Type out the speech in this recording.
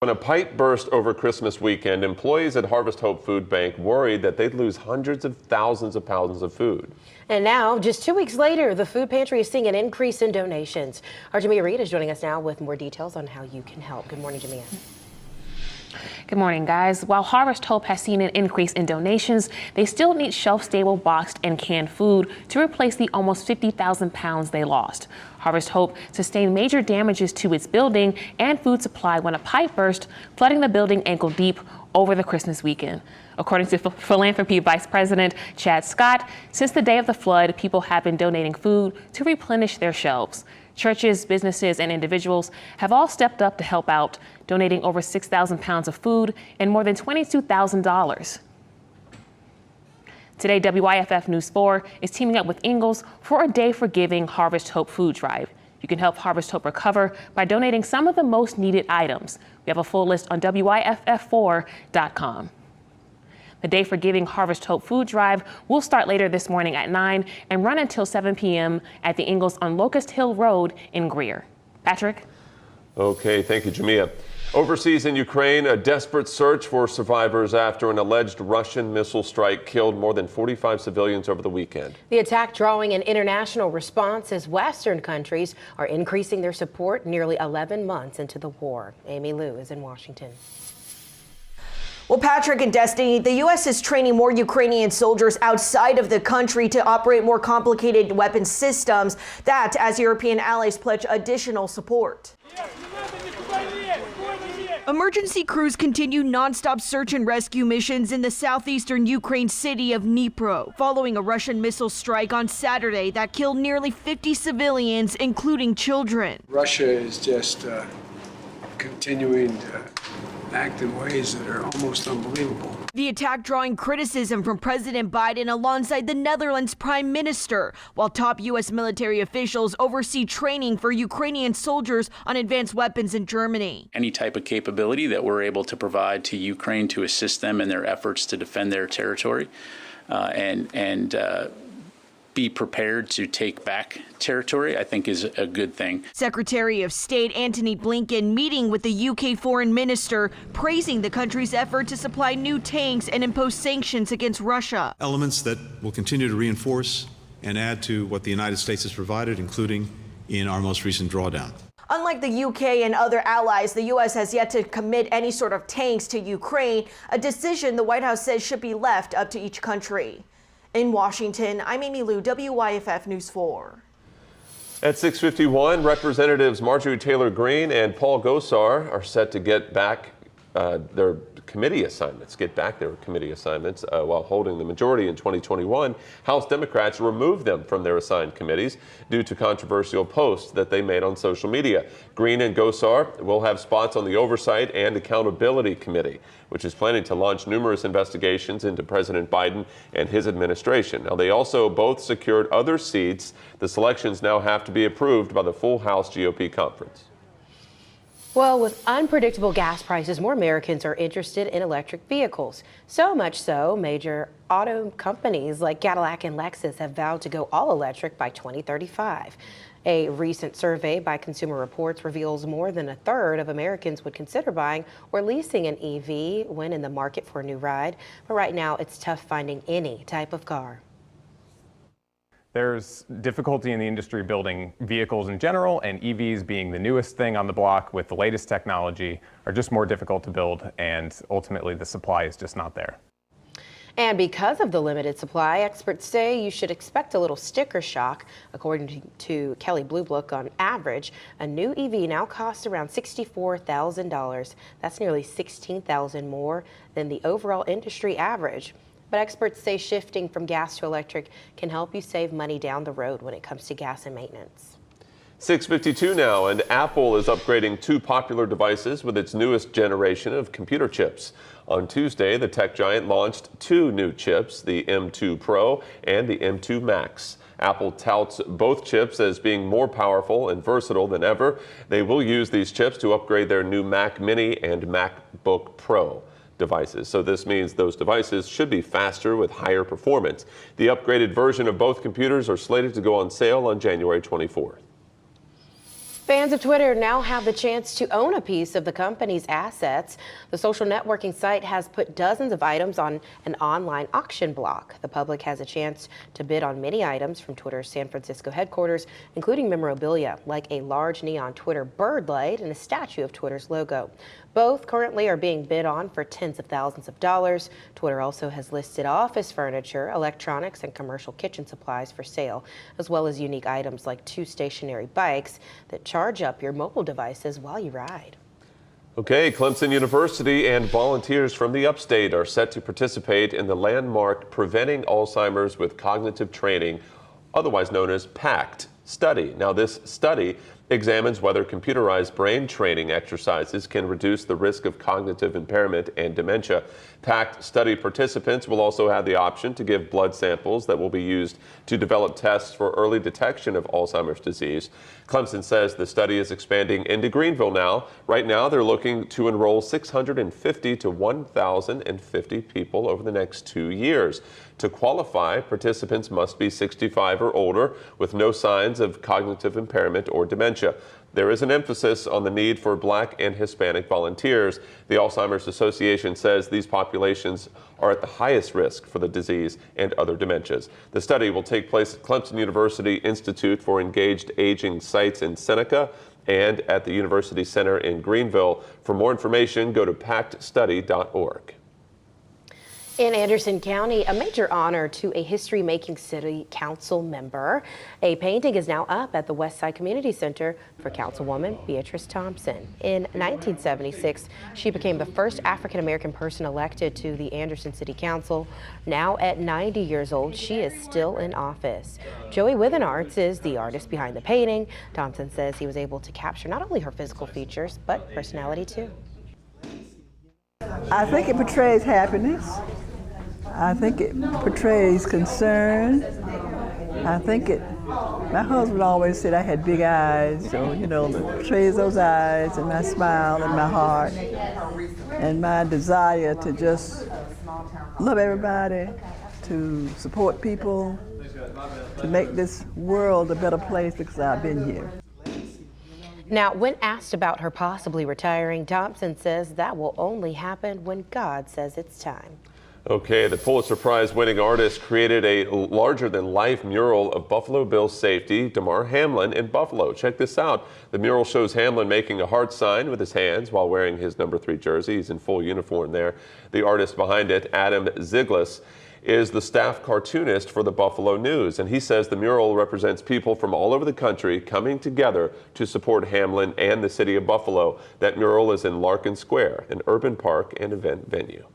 When a pipe burst over Christmas weekend, employees at Harvest Hope Food Bank worried that they'd lose hundreds of thousands of pounds of food. And now, just 2 weeks later, the food pantry is seeing an increase in donations. Our Jamia Reed is joining us now with more details on how you can help. Good morning, Jamia. Good morning, guys. While Harvest Hope has seen an increase in donations, they still need shelf-stable boxed and canned food to replace the almost 50,000 pounds they lost. Harvest Hope sustained major damages to its building and food supply when a pipe burst, flooding the building ankle deep over the Christmas weekend. According to Philanthropy Vice President Chad Scott, since the day of the flood, people have been donating food to replenish their shelves. Churches, businesses, and individuals have all stepped up to help out, donating over 6,000 pounds of food and more than $22,000. Today, WYFF News 4 is teaming up with Ingles for a Day for Giving Harvest Hope food drive. You can help Harvest Hope recover by donating some of the most needed items. We have a full list on WYFF4.com. The Day for Giving Harvest Hope food drive will start later this morning at 9 and run until 7 p.m. at the Ingles on Locust Hill Road in Greer. Patrick? Okay, thank you, Jamia. Overseas in Ukraine, a desperate search for survivors after an alleged Russian missile strike killed more than 45 civilians over the weekend. The attack drawing an international response as Western countries are increasing their support nearly 11 months into the war. Amy Lou is in Washington. Well, Patrick and Destiny, the U.S. is training more Ukrainian soldiers outside of the country to operate more complicated weapon systems. That as European allies pledge additional support. Emergency crews continue nonstop search and rescue missions in the southeastern Ukraine city of Dnipro, following a Russian missile strike on Saturday that killed nearly 50 civilians, including children. Russia is just continuing to act in ways that are almost unbelievable. The attack drawing criticism from President Biden alongside the Netherlands Prime Minister, while top U.S. military officials oversee training for Ukrainian soldiers on advanced weapons in Germany. Any type of capability that we're able to provide to Ukraine to assist them in their efforts to defend their territory and be prepared to take back territory, I think is a good thing. Secretary of State Antony Blinken meeting with the UK foreign minister, praising the country's effort to supply new tanks and impose sanctions against Russia. Elements that will continue to reinforce and add to what the United States has provided, including in our most recent drawdown. Unlike the UK and other allies, the U.S. has yet to commit any sort of tanks to Ukraine, a decision the White House says should be left up to each country. In Washington, I'm Amy Lou, WYFF News 4. At 6:51, Representatives Marjorie Taylor Greene and Paul Gosar are set to get back their committee assignments, while holding the majority in 2021. House Democrats removed them from their assigned committees due to controversial posts that they made on social media. Greene and Gosar will have spots on the Oversight and Accountability Committee, which is planning to launch numerous investigations into President Biden and his administration. Now, they also both secured other seats. The selections now have to be approved by the full House GOP conference. Well, with unpredictable gas prices, more Americans are interested in electric vehicles. So much so, major auto companies like Cadillac and Lexus have vowed to go all electric by 2035. A recent survey by Consumer Reports reveals more than a third of Americans would consider buying or leasing an EV when in the market for a new ride. But right now, it's tough finding any type of car. There's difficulty in the industry building vehicles in general, and EVs being the newest thing on the block with the latest technology are just more difficult to build, and ultimately the supply is just not there. And because of the limited supply, experts say you should expect a little sticker shock. According to Kelley Blue Book, on average, a new EV now costs around $64,000. That's nearly $16,000 more than the overall industry average. But experts say shifting from gas to electric can help you save money down the road when it comes to gas and maintenance. 6:52 now, and Apple is upgrading two popular devices with its newest generation of computer chips. On Tuesday, the tech giant launched two new chips, the M2 Pro and the M2 Max. Apple touts both chips as being more powerful and versatile than ever. They will use these chips to upgrade their new Mac Mini and MacBook Pro devices. So this means those devices should be faster with higher performance. The upgraded version of both computers are slated to go on sale on January 24th. Fans of Twitter now have the chance to own a piece of the company's assets. The social networking site has put dozens of items on an online auction block. The public has a chance to bid on many items from Twitter's San Francisco headquarters, including memorabilia like a large neon Twitter bird light and a statue of Twitter's logo. Both currently are being bid on for tens of thousands of dollars. Twitter also has listed office furniture, electronics, and commercial kitchen supplies for sale, as well as unique items like 2 stationary bikes that charge up your mobile devices while you ride. Okay, Clemson University and volunteers from the upstate are set to participate in the landmark Preventing Alzheimer's with Cognitive Training, otherwise known as PACT study. Now, this study examines whether computerized brain training exercises can reduce the risk of cognitive impairment and dementia. PACT study participants will also have the option to give blood samples that will be used to develop tests for early detection of Alzheimer's disease. Clemson says the study is expanding into Greenville now. Right now, they're looking to enroll 650 to 1,050 people over the next 2 years. To qualify, participants must be 65 or older with no signs of cognitive impairment or dementia. There is an emphasis on the need for Black and Hispanic volunteers. The Alzheimer's Association says these populations are at the highest risk for the disease and other dementias. The study will take place at Clemson University Institute for Engaged Aging sites in Seneca and at the University Center in Greenville. For more information, go to pactstudy.org. In Anderson County, a major honor to a history-making city council member. A painting is now up at the Westside Community Center for Councilwoman Beatrice Thompson. In 1976, she became the first African-American person elected to the Anderson City Council. Now at 90 years old, she is still in office. Joey Withenarts is the artist behind the painting. Thompson says he was able to capture not only her physical features, but personality too. I think it portrays happiness. I think it portrays concern. My husband always said I had big eyes, so, it portrays those eyes and my smile and my heart and my desire to just love everybody, to support people, to make this world a better place because I've been here. Now, when asked about her possibly retiring, Thompson says that will only happen when God says it's time. Okay, the Pulitzer Prize winning artist created a larger-than-life mural of Buffalo Bills safety Damar Hamlin in Buffalo. Check this out. The mural shows Hamlin making a heart sign with his hands while wearing his number 3 jersey. He's in full uniform there. The artist behind it, Adam Ziglis, is the staff cartoonist for the Buffalo News, and he says the mural represents people from all over the country coming together to support Hamlin and the city of Buffalo. That mural is in Larkin Square, an urban park and event venue.